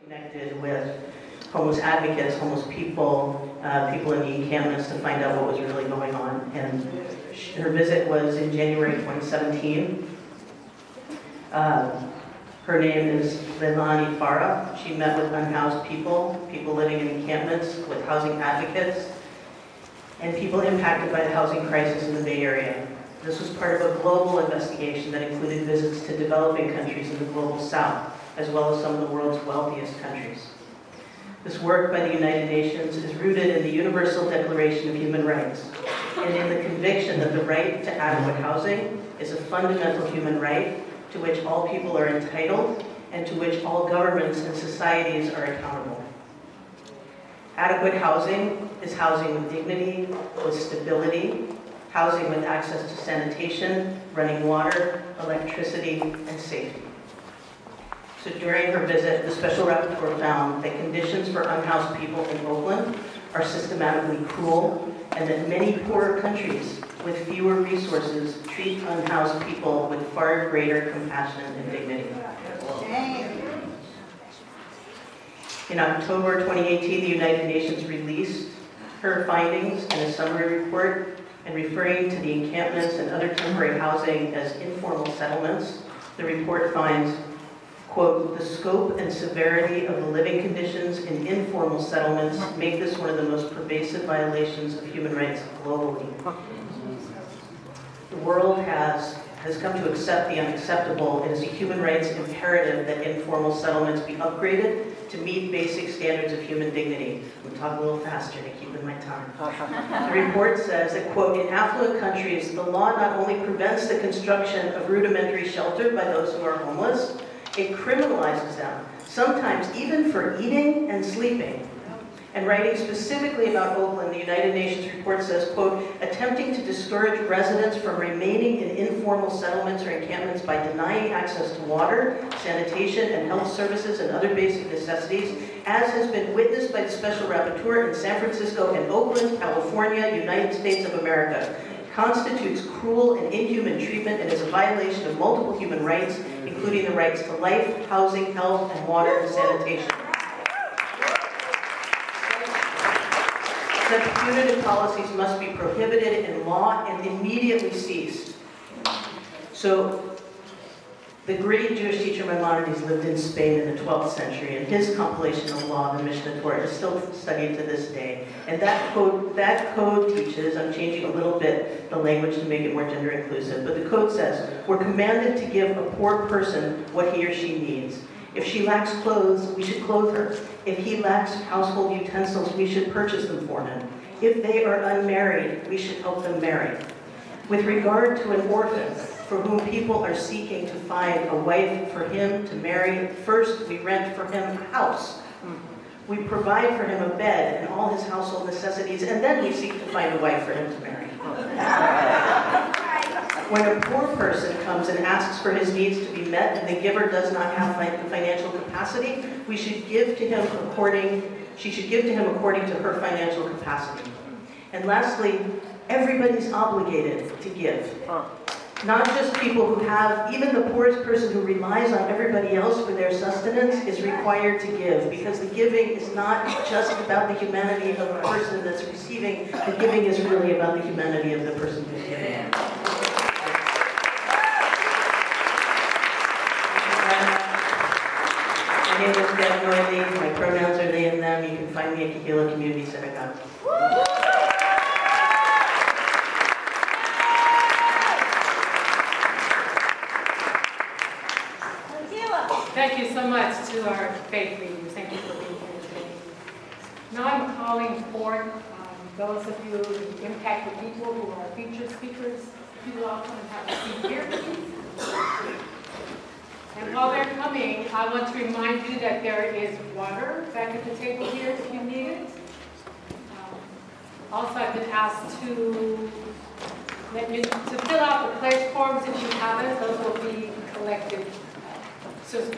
Connected with homeless advocates, homeless people, people in the encampments to find out what was really going on. And her visit was in January 2017. Her name is Leilani Farah. She met with unhoused people, people living in encampments, with housing advocates, and people impacted by the housing crisis in the Bay Area. This was part of a global investigation that included visits to developing countries in the global south, as well as some of the world's wealthiest countries. This work by the United Nations is rooted in the Universal Declaration of Human Rights and in the conviction that the right to adequate housing is a fundamental human right to which all people are entitled and to which all governments and societies are accountable. Adequate housing is housing with dignity, with stability, housing with access to sanitation, running water, electricity, and safety. So during her visit, the Special Rapporteur found that conditions for unhoused people in Oakland are systematically cruel, and that many poorer countries with fewer resources treat unhoused people with far greater compassion and dignity. In October 2018, the United Nations released her findings in a summary report, and referring to the encampments and other temporary housing as informal settlements, the report finds, quote, the scope and severity of the living conditions in informal settlements make this one of the most pervasive violations of human rights globally. The world has come to accept the unacceptable. It is a human rights imperative that informal settlements be upgraded to meet basic standards of human dignity. I'm going to talk a little faster to keep in my time. The report says that, quote, in affluent countries, the law not only prevents the construction of rudimentary shelter by those who are homeless, it criminalizes them, sometimes even for eating and sleeping. And writing specifically about Oakland, the United Nations report says, quote, attempting to discourage residents from remaining in informal settlements or encampments by denying access to water, sanitation, and health services and other basic necessities, as has been witnessed by the Special Rapporteur in San Francisco and Oakland, California, United States of America, constitutes cruel and inhuman treatment and is a violation of multiple human rights, including the rights to life, housing, health, and water and sanitation. Such punitive policies must be prohibited in law and immediately ceased. So, the great Jewish teacher Maimonides lived in Spain in the 12th century, and his compilation of law, the Mishnah Torah, is still studied to this day. And that code teaches, I'm changing a little bit the language to make it more gender inclusive, but the code says, we're commanded to give a poor person what he or she needs. If she lacks clothes, we should clothe her. If he lacks household utensils, we should purchase them for him. If they are unmarried, we should help them marry. With regard to an orphan, for whom people are seeking to find a wife for him to marry, first we rent for him a house. We provide for him a bed and all his household necessities, and then we seek to find a wife for him to marry. When a poor person comes and asks for his needs to be met and the giver does not have the financial capacity, she should give to him according to her financial capacity. And lastly, everybody's obligated to give. Not just people who have, even the poorest person who relies on everybody else for their sustenance is required to give, because the giving is not just about the humanity of the person that's receiving, the giving is really about the humanity of the person who's giving. My name is Deb Noily. My pronouns are they and them. You can find me at Kahila Community Synagogue. Thank you so much to our faith leaders. Thank you for being here today. Now I'm calling forth those of you who impacted people who are featured speakers. If you will all come and have a seat here, please. And while they're coming, I want to remind you that there is water back at the table here if you need it. Also, I've been asked to fill out the pledge forms if you haven't. Those will be collected soon.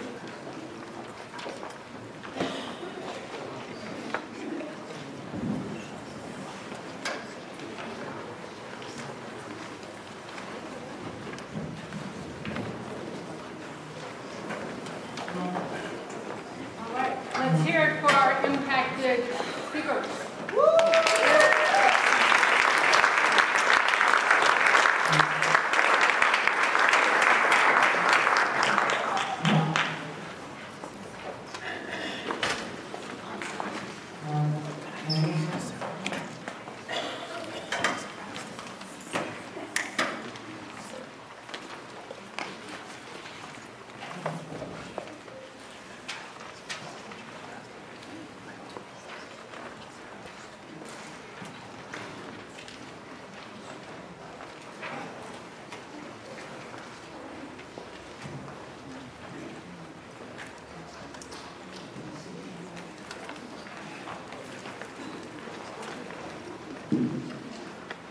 hear it for our impacted speakers.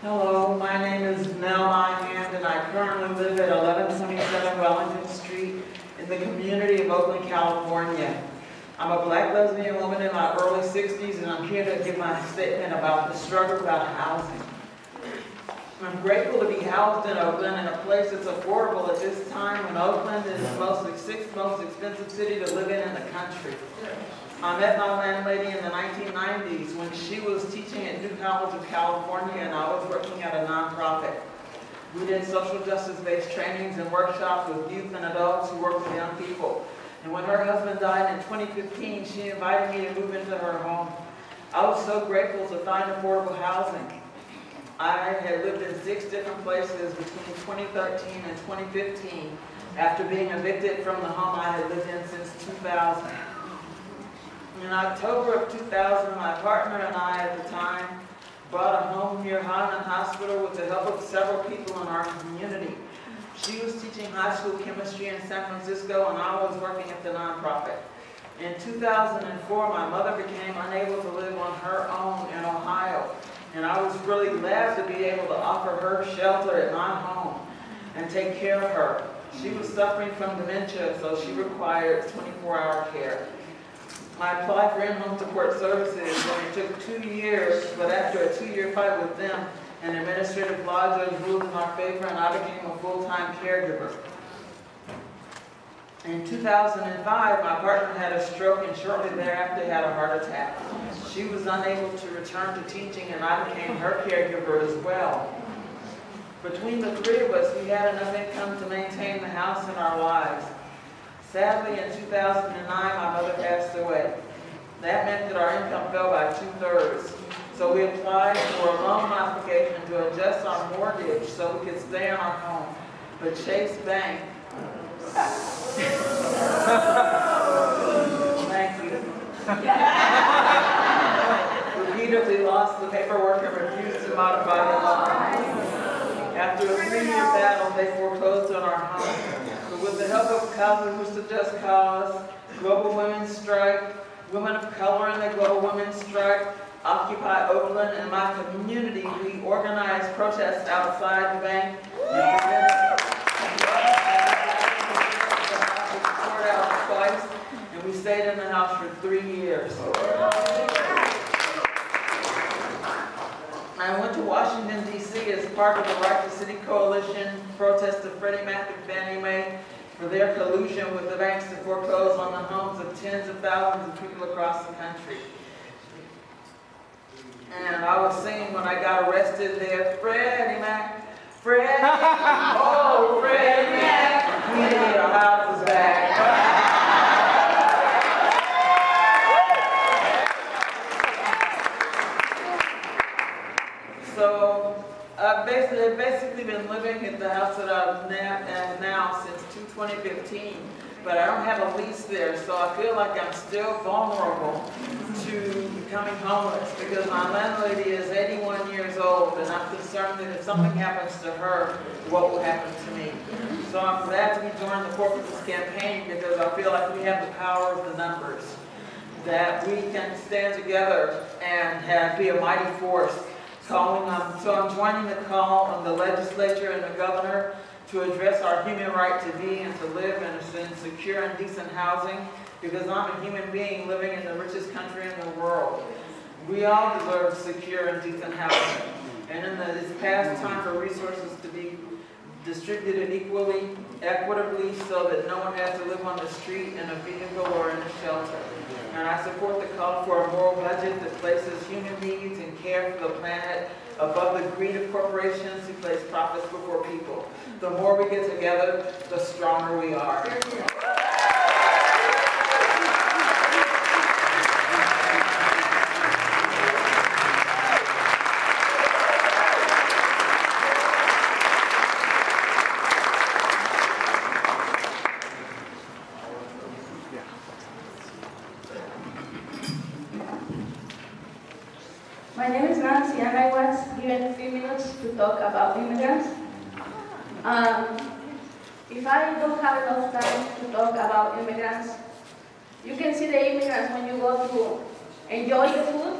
Hello, my name is Nell Nyhand, and I currently live at 1127 Wellington Street in the community of Oakland, California. I'm a black lesbian woman in my early 60s, and I'm here to give my statement about the struggle about housing. I'm grateful to be housed in Oakland, in a place that's affordable at this time when Oakland is the sixth most expensive city to live in the country. I met my landlady in the 1990s when she was teaching at New College of California and I was working at a nonprofit. We did social justice-based trainings and workshops with youth and adults who work with young people. And when her husband died in 2015, she invited me to move into her home. I was so grateful to find affordable housing. I had lived in 6 different places between 2013 and 2015 after being evicted from the home I had lived in since 2000. In October of 2000, my partner and I at the time bought a home near Highland Hospital with the help of several people in our community. She was teaching high school chemistry in San Francisco and I was working at the nonprofit. In 2004, my mother became unable to live on her own in Ohio, and I was really glad to be able to offer her shelter at my home and take care of her. She was suffering from dementia, so she required 24-hour care. I applied for in-home support services, and it took 2 years, but after a 2-year fight with them, an administrative law judge ruled in our favor, and I became a full-time caregiver. In 2005, my partner had a stroke, and shortly thereafter had a heart attack. She was unable to return to teaching, and I became her caregiver as well. Between the 3 of us, we had enough income to maintain the house and our lives. Sadly, in 2009, my mother passed away. That meant that our income fell by 2/3. So we applied for a loan modification to adjust our mortgage so we could stay in our home. But Chase Bank, thank you, repeatedly lost the paperwork and refused to modify the loan. After a 3-year battle, they foreclosed on our home. But with the help of Causes for Just Cause, Global Women's Strike, Women of Color in the Global Women's Strike, Occupy Oakland, and my community, we organized protests outside the bank and we stayed in the house for 3 years. I went to Washington, D.C. as part of the Right to City Coalition protest of Freddie Mac and Fannie Mae for their collusion with the banks to foreclose on the homes of tens of thousands of people across the country. And I was singing when I got arrested there, Freddie Mac, Freddie, oh Freddie Mac, we need our houses back. So I've basically been living in the house that I am now since 2015, but I don't have a lease there, so I feel like I'm still vulnerable to becoming homeless because my landlady is 81 years old and I'm concerned that if something happens to her, what will happen to me? So I'm glad to be joining the Corporatist campaign because I feel like we have the power of the numbers, that we can stand together and be a mighty force. So I'm joining the call of the legislature and the governor to address our human right to be and to live in secure and decent housing because I'm a human being living in the richest country in the world. We all deserve secure and decent housing. And in this past time for resources to be distributed equally, equitably, so that no one has to live on the street in a vehicle or in a shelter. And I support the call for a moral budget that places human needs and care for the planet above the greed of corporations who place profits before people. The more we get together, the stronger we are. My name is Nancy, and I was given 3 minutes to talk about immigrants. If I don't have enough time to talk about immigrants, you can see the immigrants when you go to enjoy the food.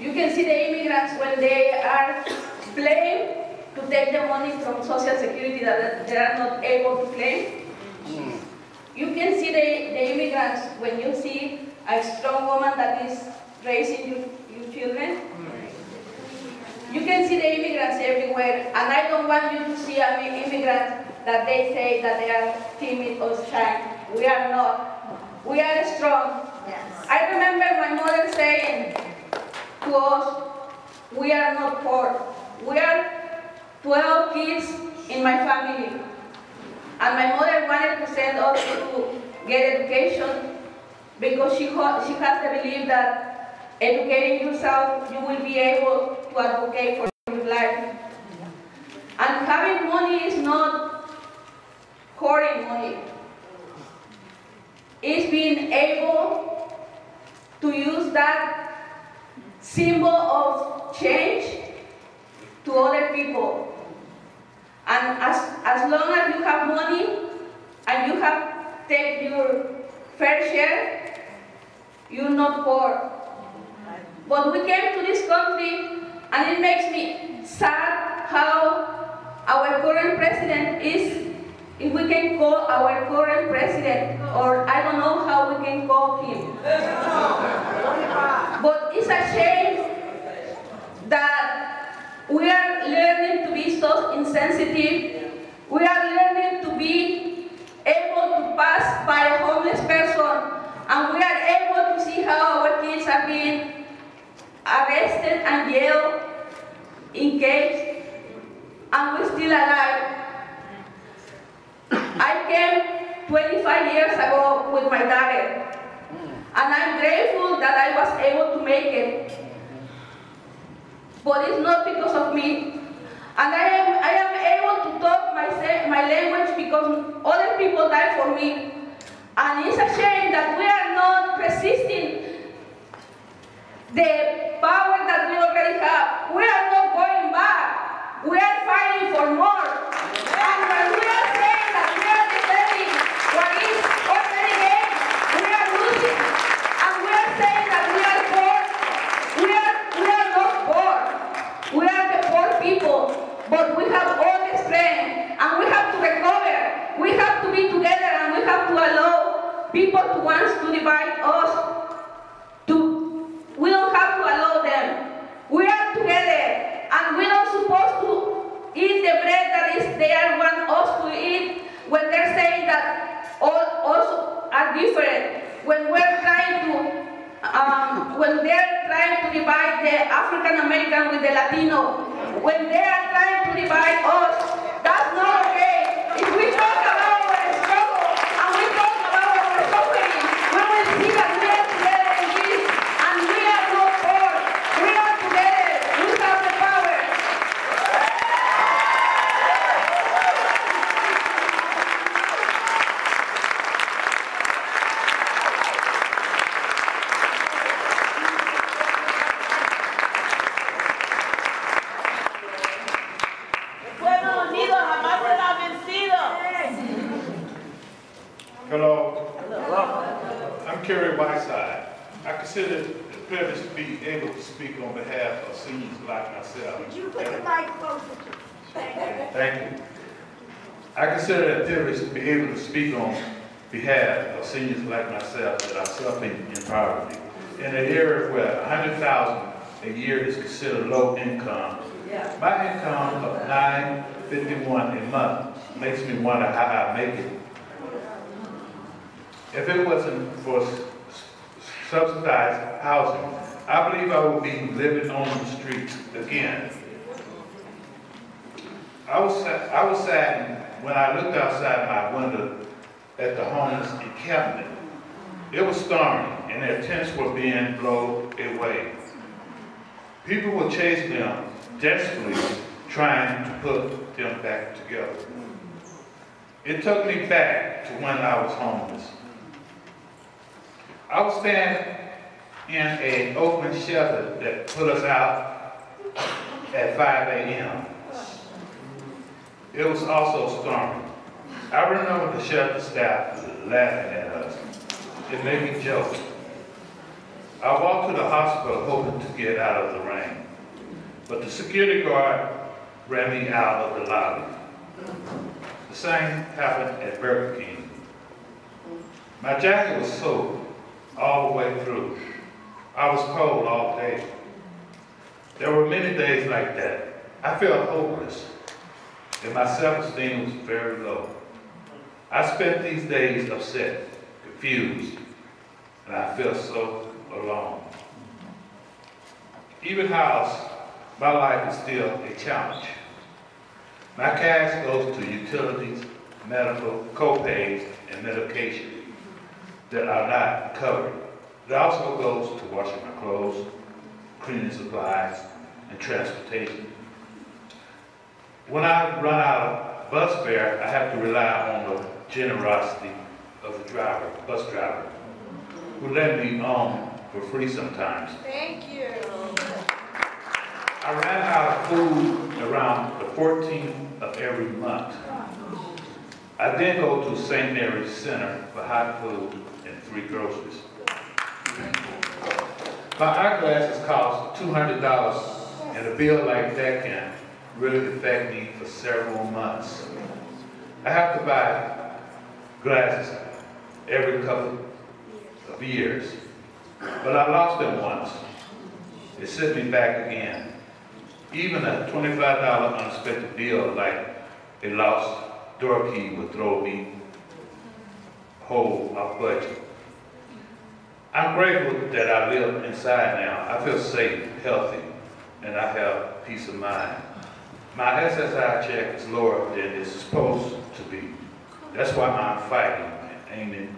You can see the immigrants when they are playing to take the money from Social Security that they are not able to claim. You can see the immigrants when you see a strong woman that is raising your children. You can see the immigrants everywhere, and I don't want you to see an immigrant that they say that they are timid or shy. We are not. We are strong. Yes. I remember my mother saying to us, we are not poor. We are 12 kids in my family. And my mother wanted to send us to get education because she has the belief that educating yourself, you will be able to advocate for your life. And having money is not hoarding money. It's being able to use that symbol of change to other people. And as long as you have money and you have taken your fair share, you're not poor. But we came to this country, and it makes me sad how our current president is, if we can call our current president, or I don't know how we can call him. But it's a shame that we are learning to be so insensitive. We are learning to be able to pass by a homeless person, and we are able to see how our kids are being arrested and jailed in case, and we're still alive. I came 25 years ago with my daughter, and I'm grateful that I was able to make it. But it's not because of me. And I am able to talk my language because other people died for me. And it's a shame that we are not resisting the power that we already have. We are not going back. We are fighting for more. And when we are saying that we are defending what is already gained, we are losing. And we are saying that we are poor. We are not poor. We are the poor people. But we have all the strength, and we have to recover. We have to be together, and we have to allow people who want to divide us. We don't have to allow them. We are together, and we don't supposed to eat the bread that they want us to eat when they're saying that all us are different. When we're trying to, when they're trying to divide the African American with the Latino, when they are trying to divide us, that's not okay. If we talk about our struggle and we talk about our suffering, we will see that we are together in this, and we are not poor. We are together. We have the power. Hello. I'm Kerry Whiteside. I consider it a privilege to be able to speak on behalf of seniors like myself. Would you put the mic closer to you? Thank you. I consider it a privilege to be able to speak on behalf of seniors like myself that are suffering in poverty. In an area where $100,000 a year is considered low income, My income of $9.51 a month makes me wonder how I make it. If it wasn't for subsidized housing, I believe I would be living on the streets again. I was saddened when I looked outside my window at the homeless encampment. It was storming and their tents were being blown away. People were chasing them, desperately trying to put them back together. It took me back to when I was homeless. I was staying in an Oakland shelter that put us out at 5 a.m. It was also stormy. I remember the shelter staff laughing at us and making jokes. I walked to the hospital hoping to get out of the rain, but the security guard ran me out of the lobby. The same happened at Burger King. My jacket was soaked all the way through. I was cold all day. There were many days like that. I felt hopeless, and my self-esteem was very low. I spent these days upset, confused, and I felt so alone. Even housed, my life is still a challenge. My cash goes to utilities, medical, co-pays, and medication that are not covered. It also goes to washing my clothes, cleaning supplies, and transportation. When I run out of bus fare, I have to rely on the generosity of the bus driver, who let me on for free sometimes. Thank you. I ran out of food around the 14th of every month. I then go to St. Mary's Center for hot food and free groceries. My eyeglasses cost $200, and a bill like that can really affect me for several months. I have to buy glasses every couple of years, but I lost them once. It sent me back again. Even a $25 unexpected bill like a lost door key would throw me whole off budget. I'm grateful that I live inside now. I feel safe, healthy, and I have peace of mind. My SSI check is lower than it's supposed to be. That's why I'm fighting and aiming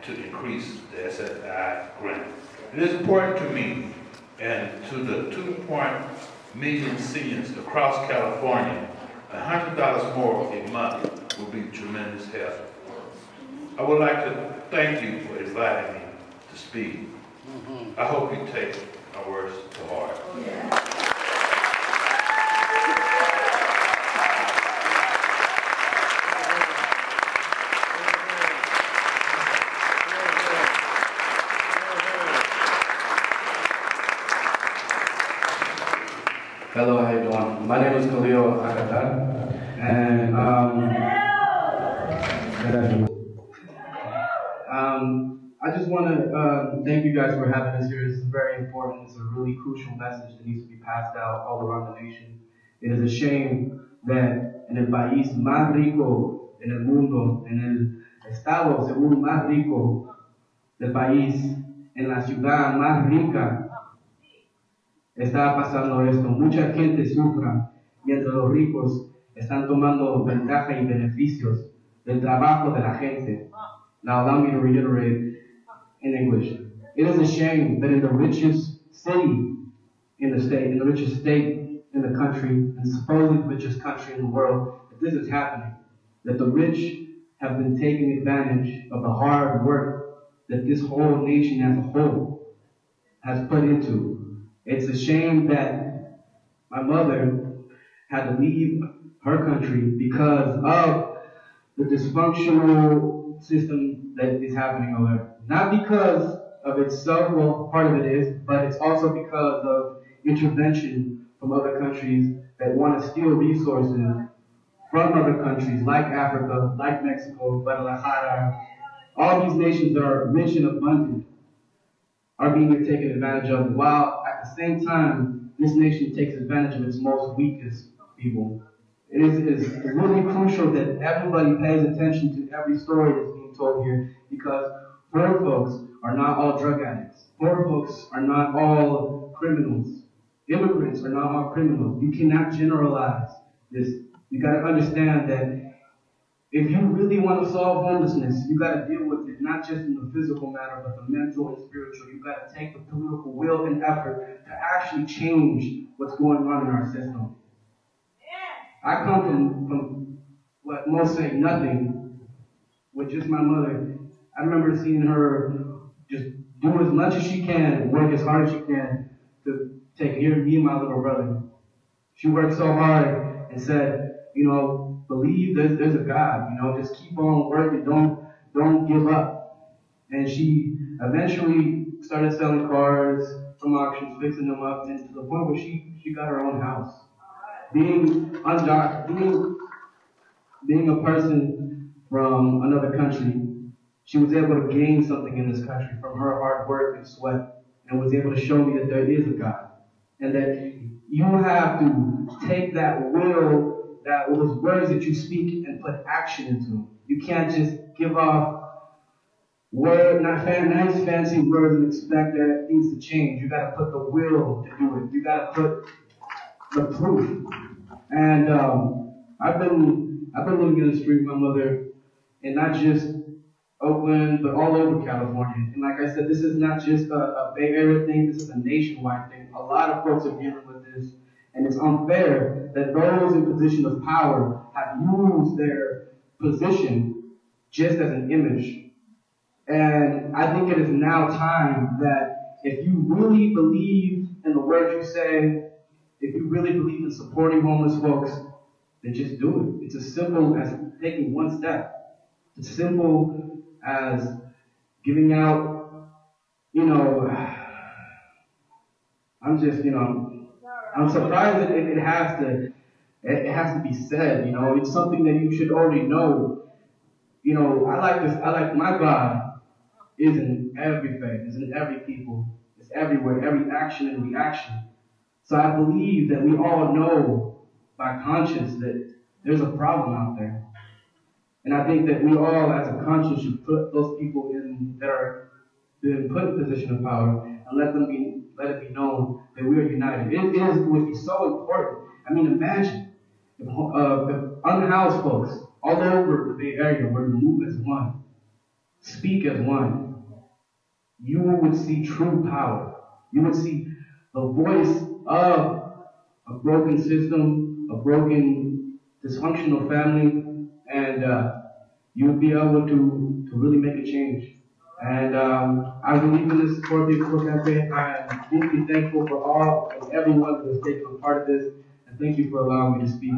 to increase the SSI grant. It is important to me and to the 2 million seniors across California. $100 more a month will be tremendous help. I would like to thank you for inviting me to speak. I hope you take my words to heart. Hello, how you doing? My name is Khalil Akatar, and I just want to thank you guys for having us here. This is very important. It's a really crucial message that needs to be passed out all around the nation. It is a shame that en el país más rico en el mundo, en el estado seguro más rico del país, en la ciudad más rica, está pasando esto. Mucha gente sufre mientras los ricos están tomando ventaja y beneficios del trabajo de la gente. Now allow me to reiterate in English. It is a shame that in the richest city in the state, in the richest state in the country, and supposedly the richest country in the world, that this is happening. That the rich have been taking advantage of the hard work that this whole nation as a whole has put into. It's a shame that my mother had to leave her country because of the dysfunctional system that is happening over there. Not because of itself, well, part of it is, but it's also because of intervention from other countries that want to steal resources from other countries like Africa, like Mexico, Guadalajara. All these nations that are rich and abundant are being taken advantage of, while at the same time, this nation takes advantage of its most weakest people. It is really crucial that everybody pays attention to every story that's being told here, because poor folks are not all drug addicts. Poor folks are not all criminals. Immigrants are not all criminals. You cannot generalize this. You got to understand that if you really want to solve homelessness, you got to deal with it, not just in the physical matter, but the mental and spiritual. You got to take the political will and effort to actually change what's going on in our system. I come from what most say nothing, with just my mother. I remember seeing her just do as much as she can, work as hard as she can to take care of me and my little brother. She worked so hard and said, you know, believe there's a God, you know, just keep on working, don't give up. And she eventually started selling cars from auctions, fixing them up, and to the point where she got her own house. Being a person from another country, she was able to gain something in this country from her hard work and sweat, and was able to show me that there is a God. And that you have to take that will, those words that you speak, and put action into them. You can't just give off nice fancy words and expect that things to change. You got to put the will to do it. You got to put the proof. And I've been living in the street with my mother, and not just Oakland, but all over California. And like I said, this is not just a Bay Area thing, this is a nationwide thing. A lot of folks are dealing with this, and it's unfair that those in position of power have used their position just as an image. And I think it is now time that if you really believe in the words you say, if you really believe in supporting homeless folks, then just do it. It's as simple as taking one step. It's as simple as giving out, I'm surprised that it has to be said, it's something that you should already know. I like my God is in every faith, is in every people, it's everywhere, every action and reaction. So I believe that we all know by conscience that there's a problem out there. And I think that we all, as a conscience, should put those people that are being put in a position of power and let it be known that we are united. It would be so important. I mean, imagine if unhoused folks all over the Bay Area were to move as one, speak as one. You would see true power. You would see the voice of a broken system, a broken, dysfunctional family, and you would be able to really make a change. And I believe in this Support Big Poor campaign. I am deeply thankful for all and everyone who has taken a part of this, and thank you for allowing me to speak.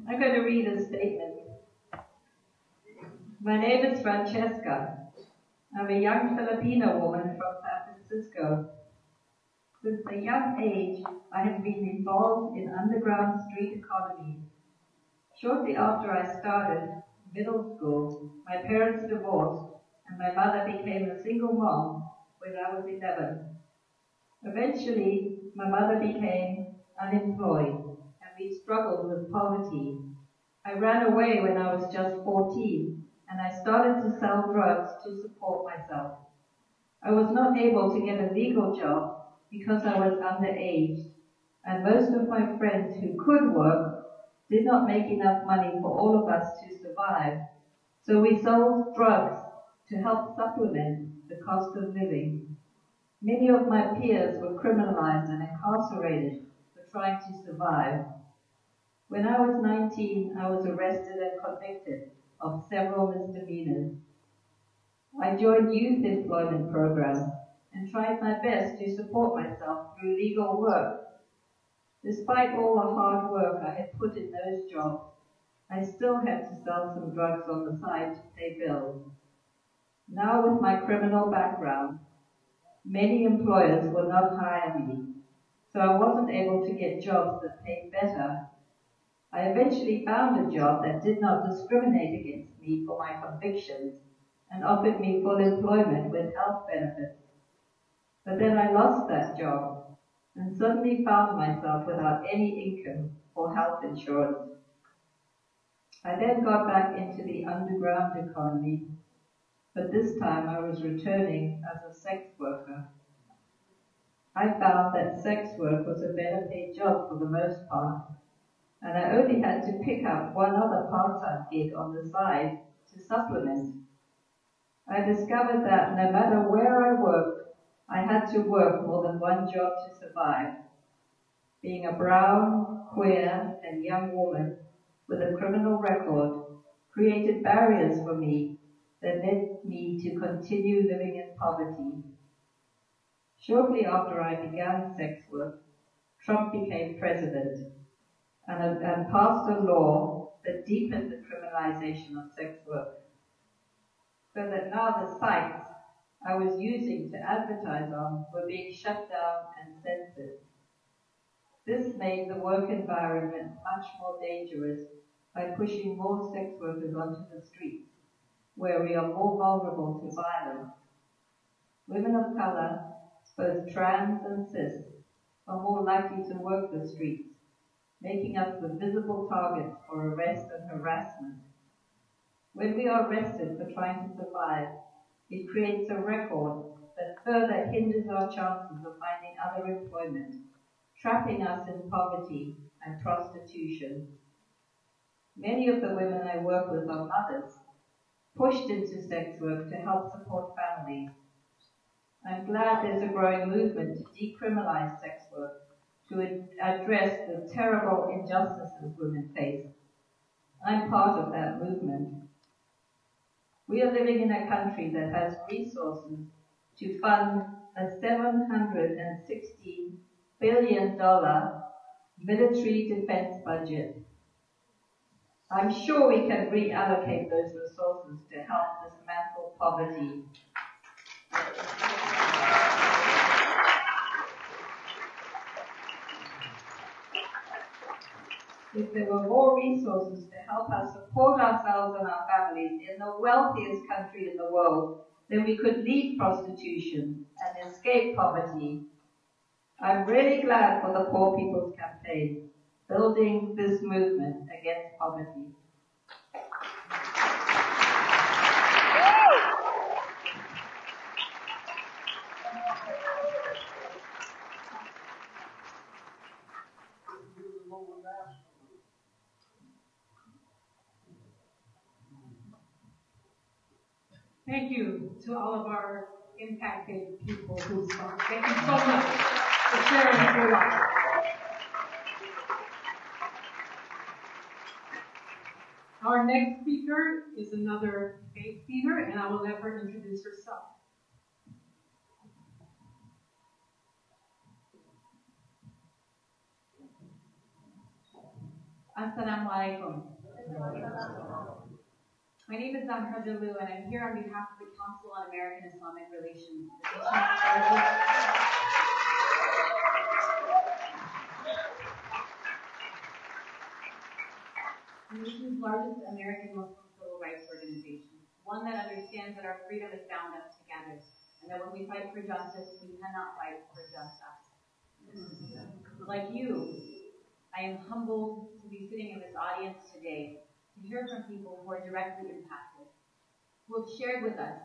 I'm going to read a statement. My name is Francesca. I'm a young Filipino woman from San Francisco. Since a young age, I have been involved in underground street economy. Shortly after I started middle school, my parents divorced and my mother became a single mom when I was 11. Eventually, my mother became unemployed. We struggled with poverty. I ran away when I was just 14, and I started to sell drugs to support myself. I was not able to get a legal job because I was underage, and most of my friends who could work did not make enough money for all of us to survive. So we sold drugs to help supplement the cost of living. Many of my peers were criminalized and incarcerated for trying to survive. When I was 19, I was arrested and convicted of several misdemeanors. I joined youth employment programs and tried my best to support myself through legal work. Despite all the hard work I had put in those jobs, I still had to sell some drugs on the side to pay bills. Now with my criminal background, many employers will not hire me, so I wasn't able to get jobs that paid better. I eventually found a job that did not discriminate against me for my convictions and offered me full employment with health benefits. But then I lost that job and suddenly found myself without any income or health insurance. I then got back into the underground economy, but this time I was returning as a sex worker. I found that sex work was a better paid job for the most part, and I only had to pick up one other part-time gig on the side to supplement. I discovered that no matter where I worked, I had to work more than one job to survive. Being a brown, queer, and young woman with a criminal record created barriers for me that led me to continue living in poverty. Shortly after I began sex work, Trump became president and passed a law that deepened the criminalization of sex work, so that now the sites I was using to advertise on were being shut down and censored. This made the work environment much more dangerous by pushing more sex workers onto the streets, where we are more vulnerable to violence. Women of color, both trans and cis, are more likely to work the streets, making us the visible targets for arrest and harassment. When we are arrested for trying to survive, it creates a record that further hinders our chances of finding other employment, trapping us in poverty and prostitution. Many of the women I work with are mothers, pushed into sex work to help support families. I'm glad there's a growing movement to decriminalize sex work, to address the terrible injustices women face. I'm part of that movement. We are living in a country that has resources to fund a $760 billion military defense budget. I'm sure we can reallocate those resources to help dismantle poverty. If there were more resources to help us support ourselves and our families in the wealthiest country in the world, then we could leave prostitution and escape poverty. I'm really glad for the Poor People's Campaign, building this movement against poverty. Thank you to all of our impacted people who spoke. Thank you so much for sharing your life. Our next speaker is another faith leader, and I will let her introduce herself. Assalamu alaikum. My name is Zahra Jalou, and I'm here on behalf of the Council on American Islamic Relations, the nation's largest American Muslim civil rights organization, one that understands that our freedom is bound up together, and that when we fight for justice, we cannot fight for just us. Like you, I am humbled to be sitting in this audience today to hear from people who are directly impacted, who have shared with us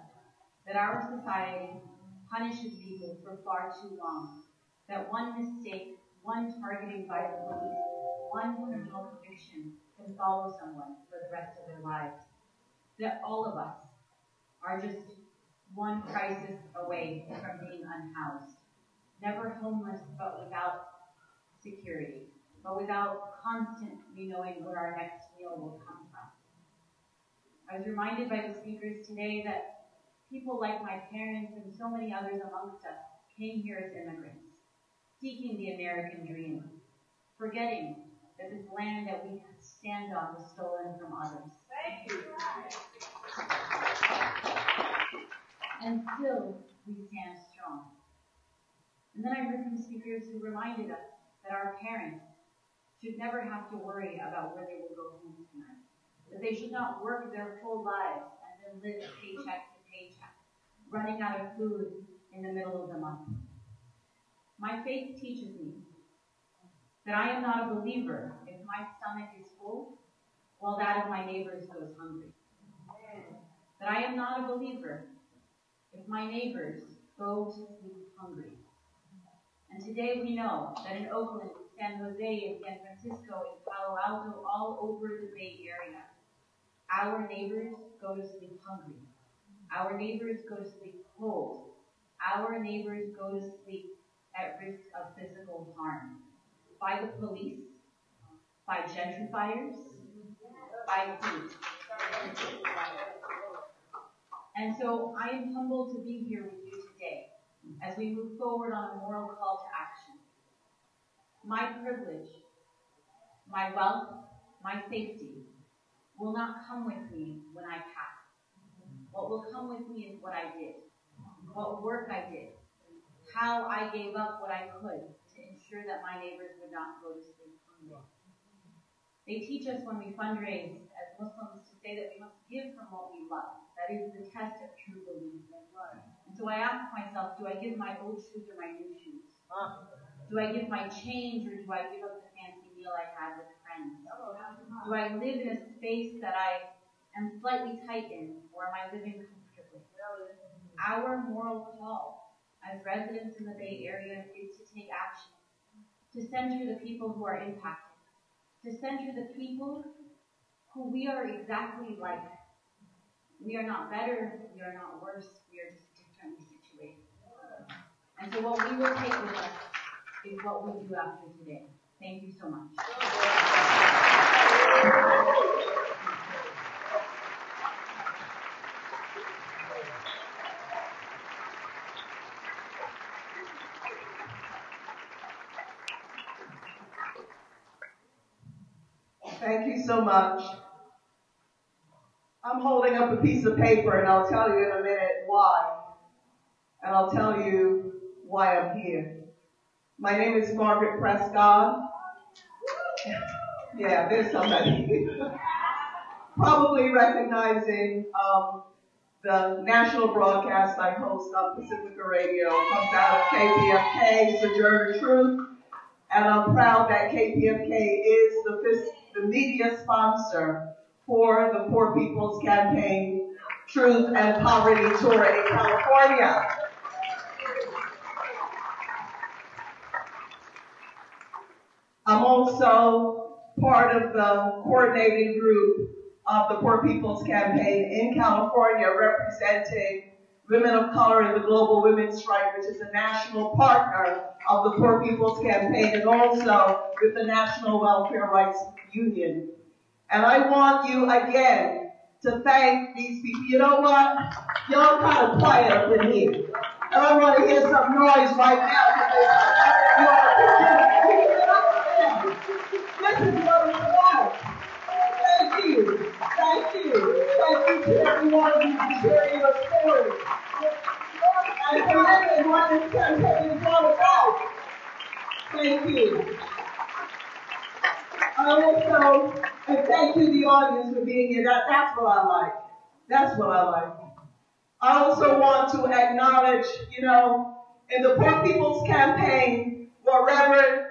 that our society punishes people for far too long, that one mistake, one targeting by the police, one criminal conviction can follow someone for the rest of their lives, that all of us are just one crisis away from being unhoused, never homeless but without security, but without constantly knowing where our next meal will come from. I was reminded by the speakers today that people like my parents and so many others amongst us came here as immigrants, seeking the American dream, forgetting that this land that we stand on was stolen from others. Thank you. and still we stand strong. And then I heard from speakers who reminded us that our parents should never have to worry about where they will go home tonight, that they should not work their full lives and then live paycheck to paycheck, running out of food in the middle of the month. My faith teaches me that I am not a believer if my stomach is full while that of my neighbors goes hungry. That I am not a believer if my neighbors go to sleep hungry. And today we know that in Oakland, San Jose, in San Francisco, in Palo Alto, all over the Bay Area, our neighbors go to sleep hungry. Our neighbors go to sleep cold. Our neighbors go to sleep at risk of physical harm by the police, by gentrifiers, by police. And so I am humbled to be here with you today as we move forward on a moral call to action. My privilege, my wealth, my safety will not come with me when I pass. What will come with me is what I did, what work I did, how I gave up what I could to ensure that my neighbors would not go to sleep hungry. They teach us when we fundraise as Muslims to say that we must give from what we love. That is the test of true belief. And so I ask myself, do I give my old shoes or my new shoes? Do I give my change or do I give up the fancy meal I had with friends? Do I live in a space that I am slightly tight in, or am I living comfortably? Our moral call as residents in the Bay Area is to take action, to center the people who are impacted, to center the people who we are exactly like. We are not better, we are not worse, we are just differently situated. And so what we will take with us is what we do after today. Thank you so much. Thank you so much. I'm holding up a piece of paper and I'll tell you in a minute why. And I'll tell you why I'm here. My name is Margaret Prescott. Yeah, there's somebody. Probably recognizing the national broadcast I host on Pacifica Radio. Comes out of KPFK, Sojourner Truth. And I'm proud that KPFK is the media sponsor for the Poor People's Campaign Truth and Poverty Tour in California. I'm also part of the coordinating group of the Poor People's Campaign in California, representing women of color in the Global Women's Strike, which is a national partner of the Poor People's Campaign, and also with the National Welfare Rights Union. And I want you again to thank these people. You know what? Y'all kind of quiet up in here. And I want to hear some noise right now because this is what it's about. Thank you. Thank you. Thank you to everyone who's sharing your story. And for living what this campaign is all about. Thank you. I also, and thank you, the audience, for being here. That's what I like. That's what I like. I also want to acknowledge, in the Poor People's Campaign, where Reverend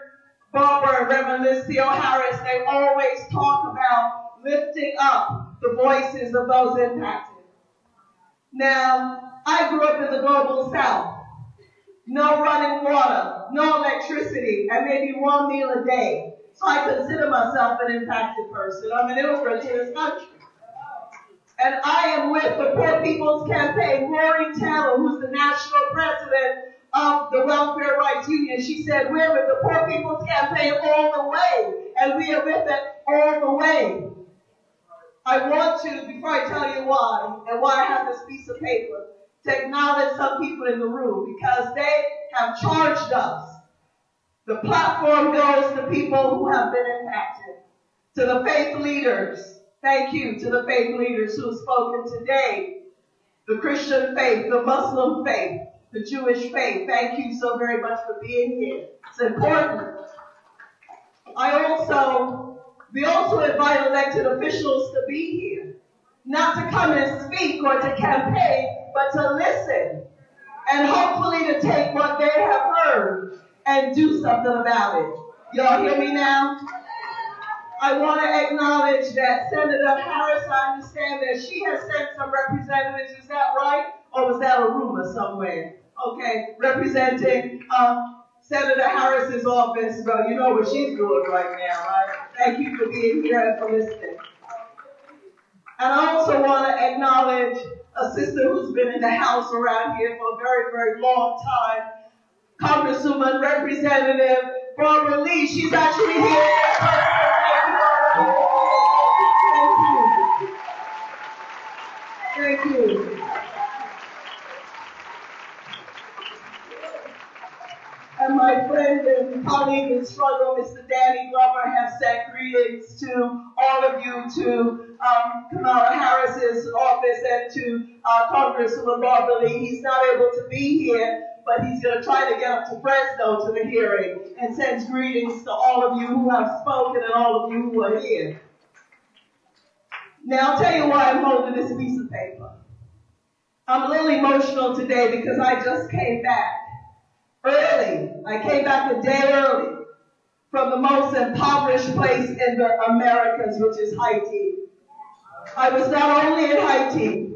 Barber and Reverend Liz Theo Harris, they always talk about lifting up the voices of those impacted. Now, I grew up in the global South. No running water, no electricity, and maybe one meal a day. So I consider myself an impacted person. I'm an immigrant to this country. And I am with the Poor People's Campaign. Rory Taylor, who's the national president of the Welfare Rights Union, she said, we're with the Poor People's Campaign all the way. And we are with it all the way. I want to, before I tell you why, and why I have this piece of paper, to acknowledge some people in the room, because they have charged us. The platform goes to people who have been impacted, to the faith leaders. Thank you to the faith leaders who have spoken today. the Christian faith, the Muslim faith, the Jewish faith. Thank you so very much for being here. It's important. We also invite elected officials to be here, not to come and speak or to campaign, but to listen and hopefully to take what they have heard and do something about it. Y'all hear me now? I want to acknowledge that Senator Harris, I understand that she has sent some representatives, is that right? Or was that a rumor somewhere? Okay, representing Senator Harris's office. Well, you know what she's doing right now, right? Thank you for being here and for listening. And I also want to acknowledge a sister who's been in the House around here for a very, very long time, Congresswoman Representative Barbara Lee. She's actually here. Thank you. And my friend and colleague in struggle, Mr. Danny Glover, has sent greetings to all of you, to Kamala Harris's office and to Congresswoman Barbara Lee. He's not able to be here, but he's going to try to get up to Fresno to the hearing, and sends greetings to all of you who have spoken and all of you who are here. Now, I'll tell you why I'm holding this piece of paper. I'm a little emotional today because I just came back early. I came back a day early from the most impoverished place in the Americas, which is Haiti. I was not only in Haiti,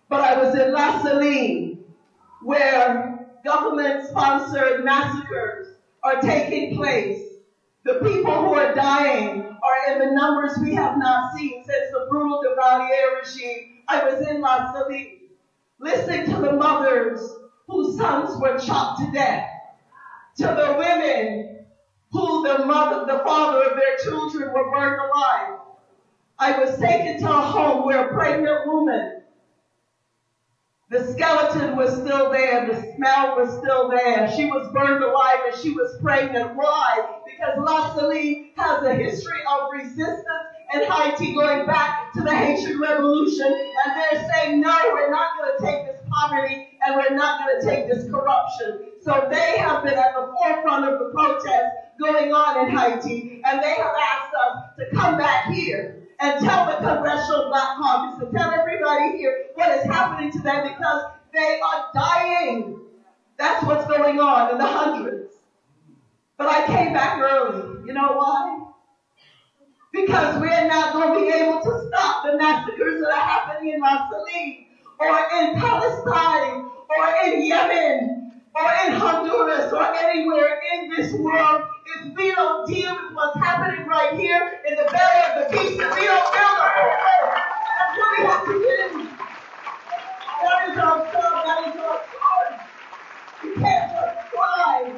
but I was in La Saline, where government-sponsored massacres are taking place. The people who are dying are in the numbers we have not seen since the brutal Duvalier regime. I was in La Saline, listening to the mothers whose sons were chopped to death, to the women who the father of their children were burned alive. I was taken to a home where a pregnant woman, the skeleton was still there, the smell was still there. She was burned alive and she was pregnant. Why? Because La Saline has a history of resistance and Haiti going back to the Haitian Revolution, and they're saying, no, we're not going to take this poverty and we're not going to take this corruption. So they have been at the forefront of the protests going on in Haiti, and they have asked us to come back here and tell the Congressional Black Caucus, to tell everybody here what is happening to them, because they are dying. That's what's going on in the hundreds. But I came back early. You know why? Because we're not going to be able to stop the massacres that are happening in La Saline, or in Palestine, or in Yemen, or in Honduras, or anywhere in this world, if we don't deal with what's happening right here in the belly of the beast, if we don't build a whole earth. That's what we have to do. That is our job. That is our charge. You can't just cry.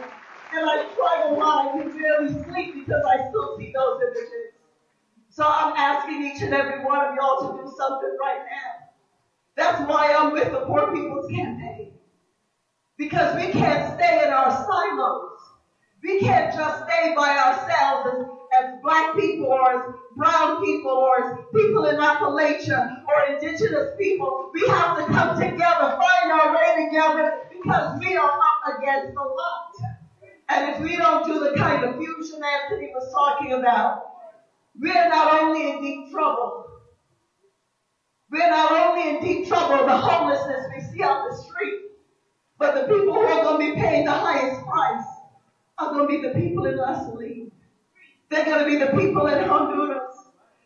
And I try to lie and barely sleep because I still see those images. So I'm asking each and every one of y'all to do something right now. That's why I'm with the Poor People's Campaign. Because we can't stay in our silos. We can't just stay by ourselves as black people or as brown people or as people in Appalachia or indigenous people. We have to come together, find our way together, because we are up against a lot. And if we don't do the kind of fusion Anthony was talking about, we're not only in deep trouble. We're not only in deep trouble, the homelessness we see on the street, but the people who are going to be paying the highest price are going to be the people in La Saline. They're going to be the people in Honduras.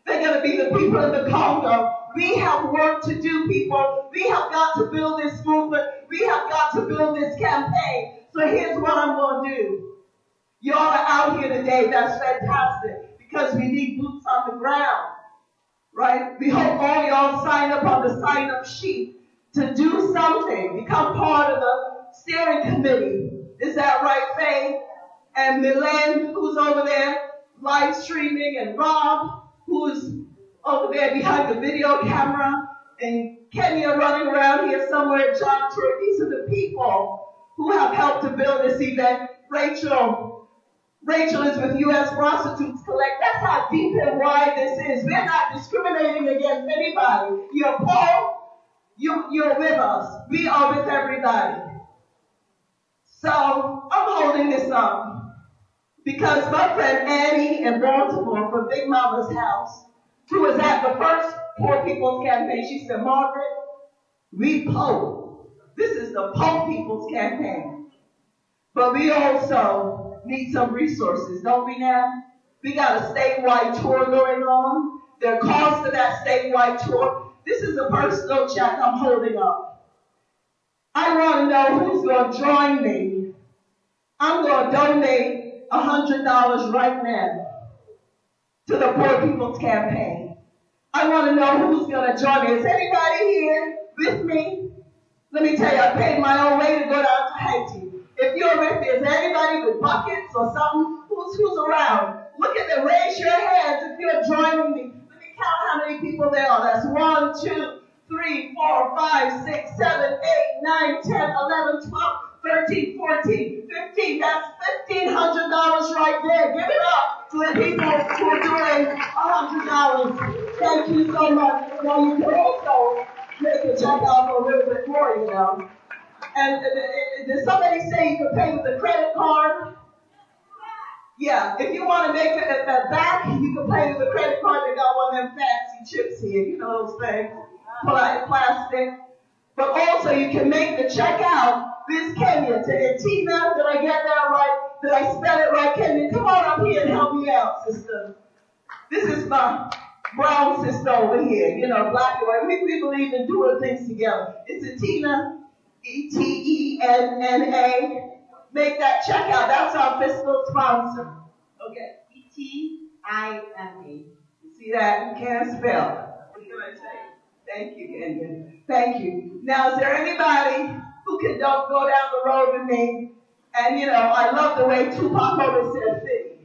They're going to be the people in the Congo. We have work to do, people. We have got to build this movement. We have got to build this campaign. So here's what I'm going to do. Y'all are out here today. That's fantastic, because we need boots on the ground, right? We hope all y'all sign up on the sign-up sheet to do something, become part of the steering committee. Is that right, Faye? And Milan, who's over there live streaming, and Rob, who's over there behind the video camera, and Kenya running around here somewhere, John Troy. These are the people who have helped to build this event. Rachel is with U.S. Prostitutes Collect. That's how deep and wide this is. We're not discriminating against anybody. You're poor, You're with us. We are with everybody. So I'm holding this up because my friend Annie in Baltimore from Big Mama's house, who was at the first Poor People's Campaign, she said, Margaret, we poor. This is the Poor People's Campaign. But we also need some resources, don't we now? We got a statewide tour going on. There are costs to that statewide tour. This is a personal check I'm holding up. I want to know who's going to join me. I'm going to donate $100 right now to the Poor People's Campaign. I want to know who's going to join me. Is anybody here with me? Let me tell you, I paid my own way to go down to Haiti. If you're with me, is there anybody with buckets or something? Who's around? Look at them. Raise your hands if you're joining me. Let me count how many people there are. That's 1, 2, 3, 4, 5, 6, 7, 8, 9, 10, 11, 12, 13, 14, 15. That's $1,500 right there. Give it up to the people who are doing $100. Thank you so much. Now you can also make a check out for a little bit more, you know. And did somebody say you can pay with a credit card? Yeah, if you want to make it at that back, you can pay with a credit card. They got one of them fancy chips here, you know those things, plastic. But also you can make the check out. This Kenya to Etina. Did I get that right? Did I spell it right, Kenya? Come on up here and help me out, sister. This is my brown sister over here. You know, black and white. We believe in doing things together. It's Etina. E-T-E-N-N-A. Make that check out. That's our fiscal sponsor. Okay. E-T-I-N-A. You see that? You can't spell. What can I say? Thank you, Kenya. Thank you. Now, is there anybody who can go down the road with me? And, you know, I love the way Tupac always said 50.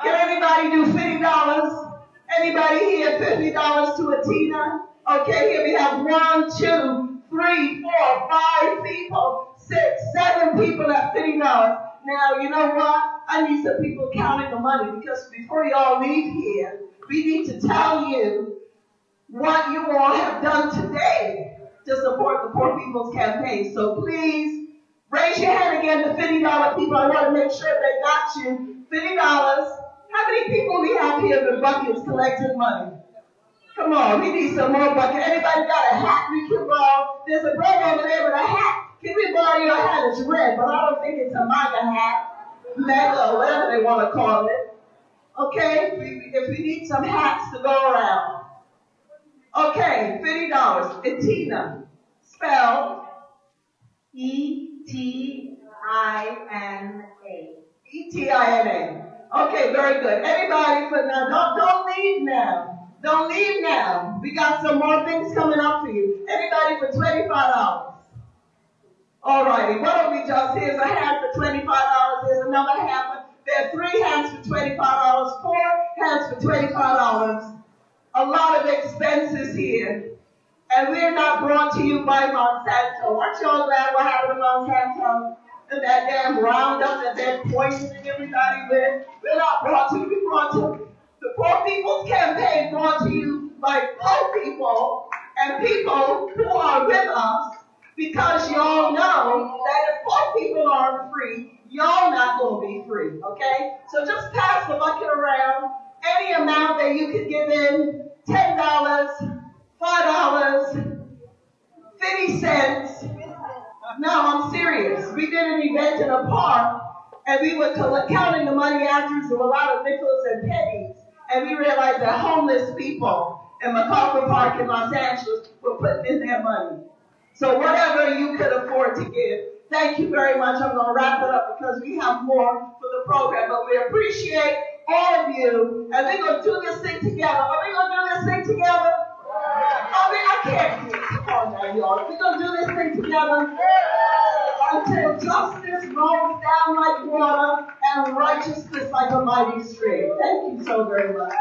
Can anybody do $50? Anybody here $50 to Atina? Okay, here we have 1, 2, 3, 4, 5 people, 6, 7 people at $50. Now, you know what? I need some people counting the money because before y'all leave here, we need to tell you what you all have done today to support the Poor People's Campaign. So please, raise your hand again, the $50 people. I want to make sure they got you. $50. How many people we have here with buckets collecting money? Come on, we need some more buckets. Anybody got a hat we can borrow? There's a brother over there with a hat. Can we borrow your hat? It's red, but I don't think it's a MAGA hat, mega, whatever they want to call it. Okay, if we need some hats to go around. Okay, $50. Etina, spelled E-T-I-N-A. E-T-I-N-A. Okay, very good. Anybody for now? Don't leave now. Don't leave now. We got some more things coming up for you. Anybody for $25? All righty. Why don't we just, here's a hat for $25. Here's another hat. There are 3 hats for $25. 4 hats for $25. A lot of expenses here. And we're not brought to you by Monsanto. Aren't y'all glad what happened to Monsanto? And that damn Roundup that they're poisoning everybody with. We're not brought to you. We're brought to the Poor People's Campaign, brought to you by poor people and people who are with us, because y'all know that if poor people aren't free, y'all not going to be free, okay? So just pass the bucket around. Any amount that you can give in, $10, $5, 50 cents. No, I'm serious. We did an event in a park, and we were counting the money afterwards. There were a lot of nickels and pennies, and we realized that homeless people in MacArthur Park in Los Angeles were putting in their money. So whatever you could afford to give, thank you very much. I'm going to wrap it up because we have more for the program, but we appreciate all of you, and we're going to do this thing together. Are we going to do this thing together? I can't do it. Come on now, y'all. We're going to do this thing together until justice rolls down like water and righteousness like a mighty stream. Thank you so very much.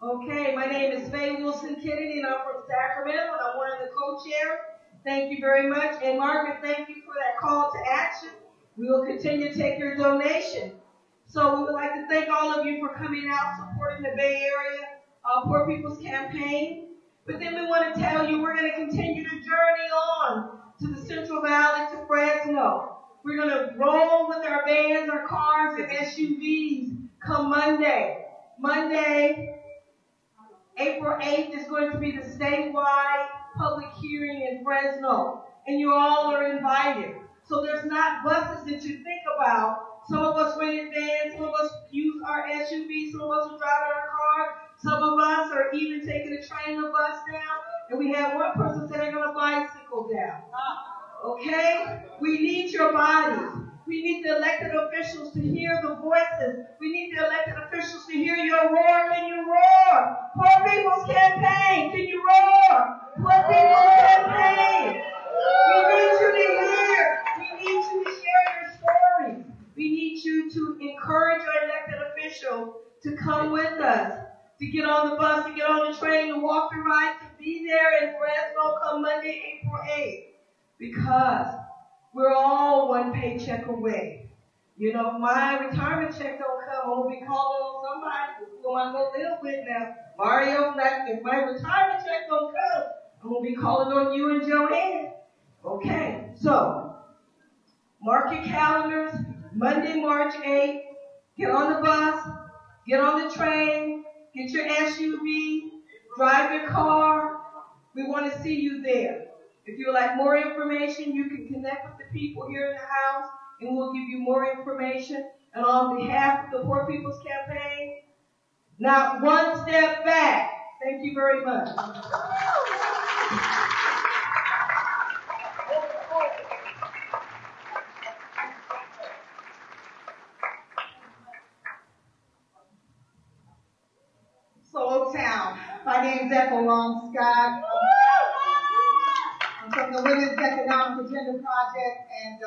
Okay, my name is Faye Wilson-Kennedy, and I'm from Sacramento, and I'm one of the co-chairs. Thank you very much. And Margaret, thank you for that call to action. We will continue to take your donation. So we would like to thank all of you for coming out, supporting the Bay Area Poor People's Campaign. But then we want to tell you we're going to continue to journey on to the Central Valley, to Fresno. We're going to roll with our vans, our cars, and SUVs come Monday. Monday, April 8th is going to be the statewide public hearing in Fresno. And you all are invited. So there's not buses that you think about. Some of us rented vans, some of us use our SUVs, some of us are driving our car, some of us are even taking a train or bus down, and we have one person sitting on a bicycle down. Okay? We need your bodies. We need the elected officials to hear the voices. We need the elected officials to hear your roar. Can you roar? Poor People's Campaign. Can you roar? Poor People's Campaign. We need you to hear. We need you to share your stories. We need you to encourage your elected official to come with us, to get on the bus, to get on the train, to walk the ride, to be there in Fresno come Monday, April 8th. Because we're all one paycheck away. You know, my retirement check don't come. I'm going to be calling on somebody who I'm going to live with now. Mario, if my retirement check don't come, I'm going to be calling on you and Joanne. Okay, so mark your calendars. Monday, March 8th, get on the bus, get on the train, get your SUV, drive your car. We want to see you there. If you would like more information, you can connect with the people here in the house, and we'll give you more information. And on behalf of the Poor People's Campaign, not one step back. Thank you very much. So, Oaktown, my name's Ethel Long Scott. I'm from the Women's Economic Agenda Project and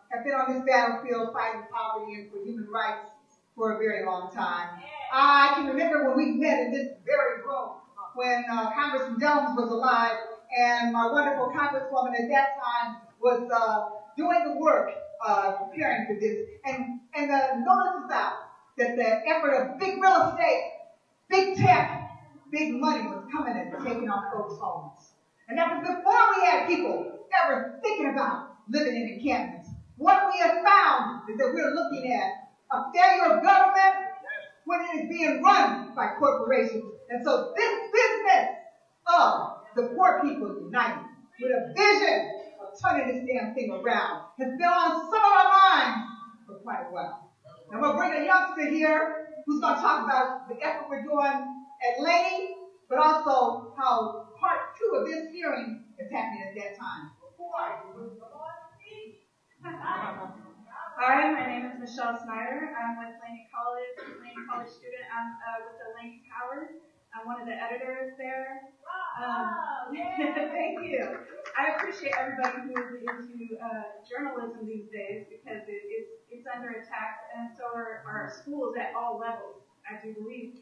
have been on this battlefield fighting poverty and for human rights for a very long time. I can remember when we met in this very room when Congressman Jones was alive and my wonderful Congresswoman at that time was doing the work preparing for this. And the notice is out that the effort of big real estate, big tech, big money was coming and taking our folks' homes. And that was before we had people ever thinking about living in encampments. What we have found is that we're looking at a failure of government when it is being run by corporations. And so this business of the Poor People United with a vision of turning this damn thing around has been on some of our minds for quite a while. And we'll bring a youngster here who's going to talk about the effort we're doing at Laney, but also how part 2 of this hearing is happening at that time. Hi, my name is Michelle Snyder. I'm with Laney College student. I'm with the Laney Tower. I'm one of the editors there. Thank you. I appreciate everybody who is into journalism these days because it's under attack, and so are our schools at all levels, I do believe.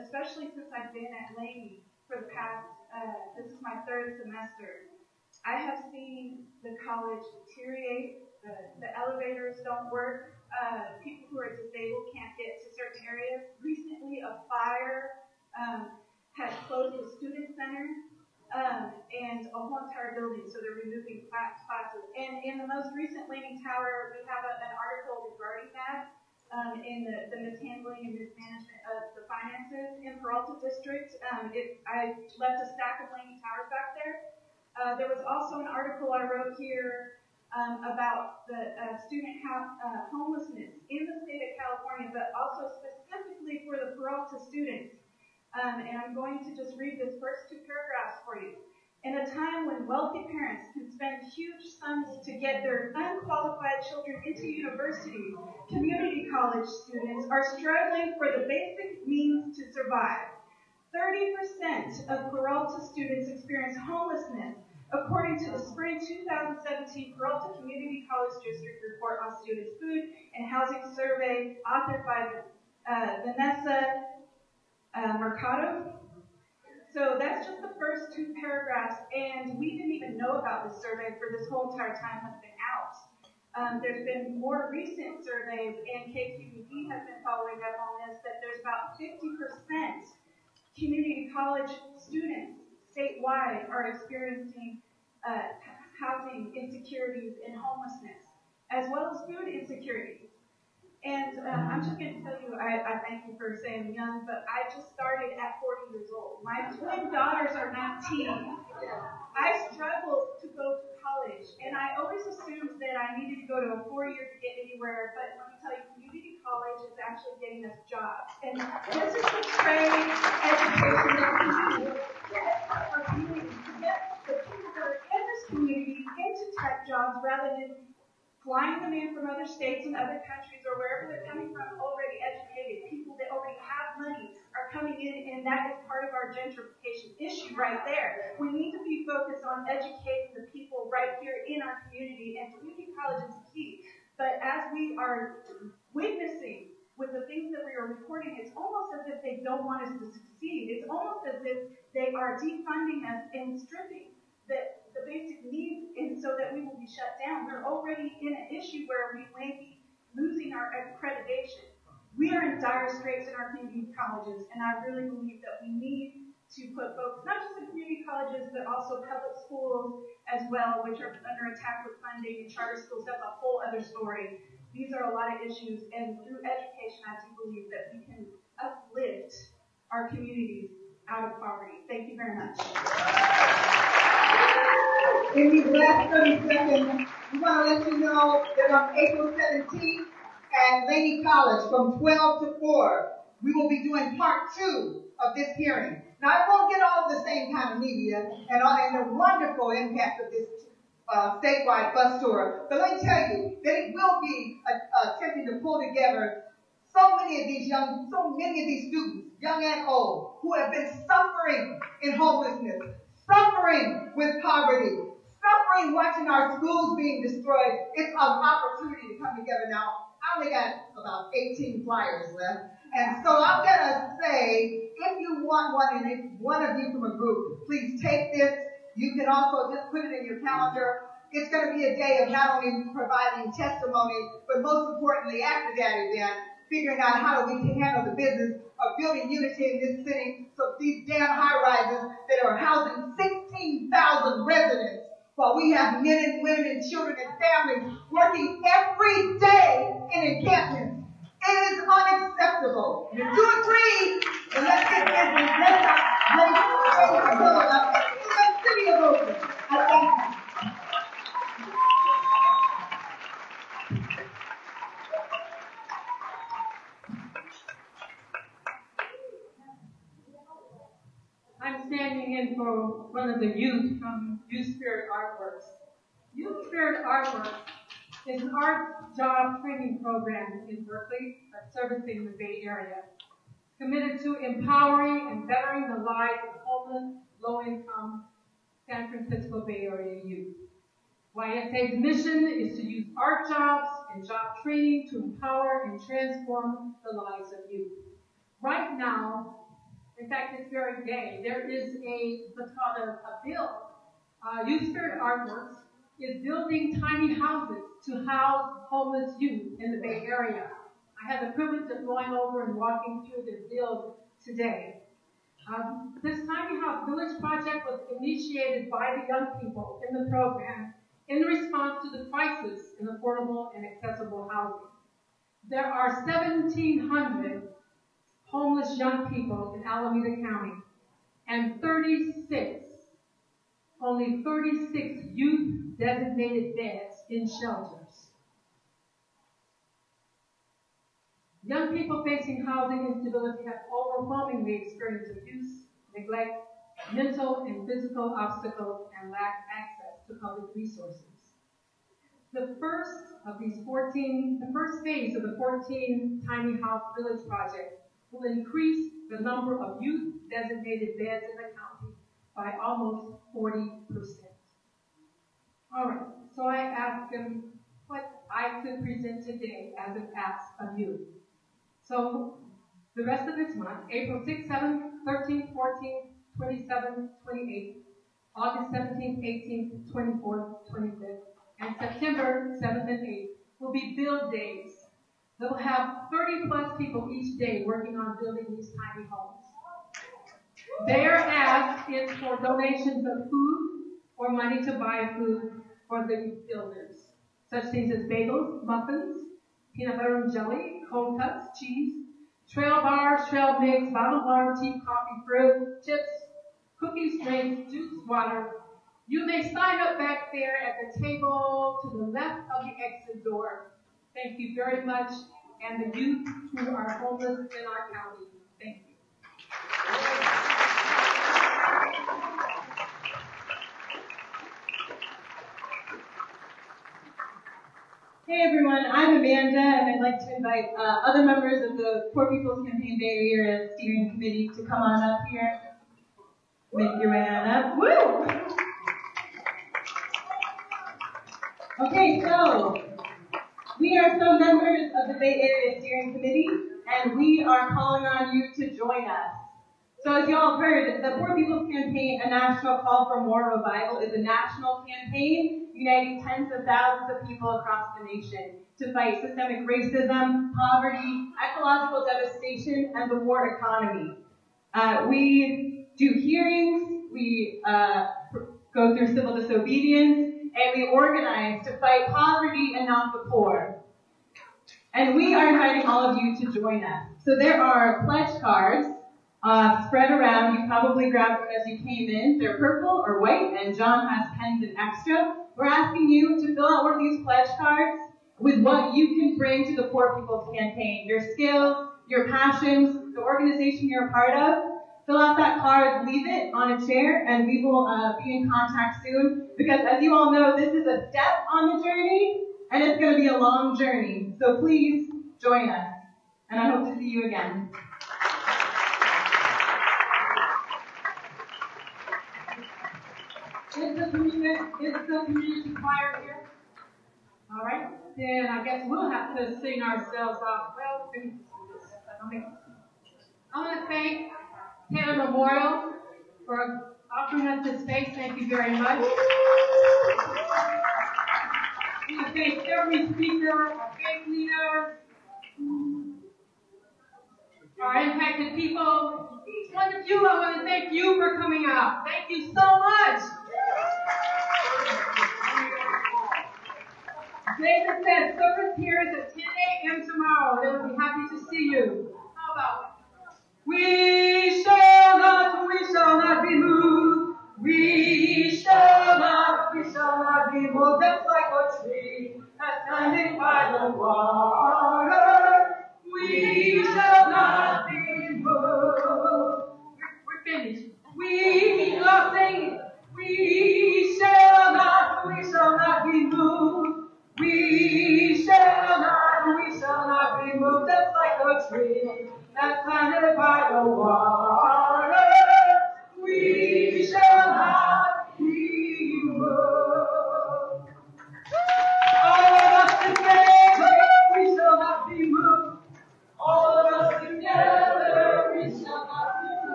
Especially since I've been at Laney for the past, this is my 3rd semester, I have seen the college deteriorate. The elevators don't work. People who are disabled can't get to certain areas. Recently, a fire had closed the student center and a whole entire building, so they're removing classes. And in the most recent Laney Tower, we have an article regarding that in the mishandling and mismanagement of the finances in Peralta District. I left a stack of Laney Towers back there. There was also an article I wrote here about the student homelessness in the state of California, but also specifically for the Peralta students. And I'm going to just read this first 2 paragraphs for you. In a time when wealthy parents can spend huge sums to get their unqualified children into university, community college students are struggling for the basic means to survive. 30% of Peralta students experience homelessness, according to the Spring 2017 Peralta Community College District Report on Students' Food and Housing Survey, authored by Vanessa Mercado. So that's just the first 2 paragraphs, and we didn't even know about this survey for this whole entire time it's been out. There's been more recent surveys, and KQED has been following up on this, that there's about 50% community college students statewide are experiencing housing insecurities and homelessness, as well as food insecurity. And I'm just going to tell you, I thank you for saying young, but I just started at 40 years old. My twin daughters are now teens. I struggled to go to college, and I always assumed that I needed to go to a 4-year to get anywhere, but let me tell you, community college is actually getting us jobs. And this is the trade education that we need to get our community, to get the people that are in this community into tech jobs rather than flying them in from other states and other countries or wherever they're coming from, already educated. People that already have money are coming in, and that is part of our gentrification issue right there. We need to be focused on educating the people right here in our community, and community college is key. But as we are witnessing with the things that we are reporting, it's almost as if they don't want us to succeed. It's almost as if they are defunding us and stripping the basic needs, and so that we will be shut down. We're already in an issue where we may be losing our accreditation. We are in dire straits in our community colleges, and I really believe that we need to put focus not just in community colleges, but also public schools as well, which are under attack with funding, and charter schools. That's a whole other story. These are a lot of issues, and through education, I do believe that we can uplift our communities out of poverty. Thank you very much. In these last 30 seconds, we want to let you know that on April 17th at Laney College from 12 to 4, we will be doing part 2 of this hearing. Now, I won't get all of the same kind of media and the wonderful impact of this statewide bus tour, but let me tell you that it will be attempting to pull together so many of these students, young and old, who have been suffering in homelessness, suffering with poverty, suffering watching our schools being destroyed. It's an opportunity to come together now. I only got about 18 flyers left. And so I'm going to say, if you want one, and if one of you from a group, please take this. You can also just put it in your calendar. It's going to be a day of not only providing testimony, but most importantly, after that event, figuring out how do we handle the business of building unity in this city so these damn high-rises that are housing 16,000 residents, while we have men and women and children and families working every day in encampments. It is unacceptable. If you agree, then let's get business. Let's not in the city of Oakland. I thank you. I'm standing in for one of the youth from Youth Spirit Artworks. Youth Spirit Artworks is an art job training program in Berkeley servicing the Bay Area, committed to empowering and bettering the lives of homeless, low-income San Francisco Bay Area youth. YSA's mission is to use art jobs and job training to empower and transform the lives of youth. Right now, in fact, this very day, there is what's called a bill. Youth Spirit Artworks is building tiny houses to house homeless youth in the Bay Area. I had the privilege of going over and walking through this build today. This tiny house village project was initiated by the young people in the program in response to the crisis in affordable and accessible housing. There are 1,700 homeless young people in Alameda County, and only 36 youth-designated beds in shelters. Young people facing housing instability have overwhelmingly experienced abuse, neglect, mental and physical obstacles, and lack access to public resources. The first phase of the 14 Tiny House Village Project will increase the number of youth-designated beds in the county by almost 40%. All right, so I asked him what I could present today as an ask of you. So the rest of this month, April 6th, 7th, 13th, 14th, 27th, 28th, August 17th, 18th, 24th, 25th, and September 7th and 8th will be build days. They'll have 30 plus people each day working on building these tiny homes. Their ask is for donations of food or money to buy food for the builders. Such things as bagels, muffins, peanut butter and jelly, cold cuts, cheese, trail bars, trail mix, bottled water, tea, coffee, fruit, chips, cookies, drinks, juice, water. You may sign up back there at the table to the left of the exit door. Thank you very much, and the youth who are homeless in our county. Thank you. Hey everyone, I'm Amanda, and I'd like to invite other members of the Poor People's Campaign Bay Area Steering Committee to come on up here. Make your way on up. Woo! Okay, so we are some members of the Bay Area Steering Committee, and we are calling on you to join us. So as you all heard, the Poor People's Campaign, a national call for more revival, is a national campaign uniting tens of thousands of people across the nation to fight systemic racism, poverty, ecological devastation, and the war economy. We do hearings, we go through civil disobedience, and we organize to fight poverty and not the poor. And we are inviting all of you to join us. So there are pledge cards spread around. You probably grabbed them as you came in. They're purple or white, and John has pens and extra. We're asking you to fill out one of these pledge cards with what you can bring to the Poor People's Campaign. Your skills, your passions, the organization you're a part of. Fill out that card, leave it on a chair, and we will be in contact soon. Because as you all know, this is a step on the journey, and it's going to be a long journey. So please join us, and I hope to see you again. Is the community choir here? All right, then I guess we'll have to sing ourselves off. Well, I want to thank Tanner Memorial for offering us this space. Thank you very much. We want to thank every speaker, our faith leaders, our impacted people. Each one of you, I want to thank you for coming out. Thank you so much. David said service here is at 10 a.m. tomorrow. They will be happy to see you. How about it? We shall not be moved. We shall not be moved. Just like a tree that's standing by the wall.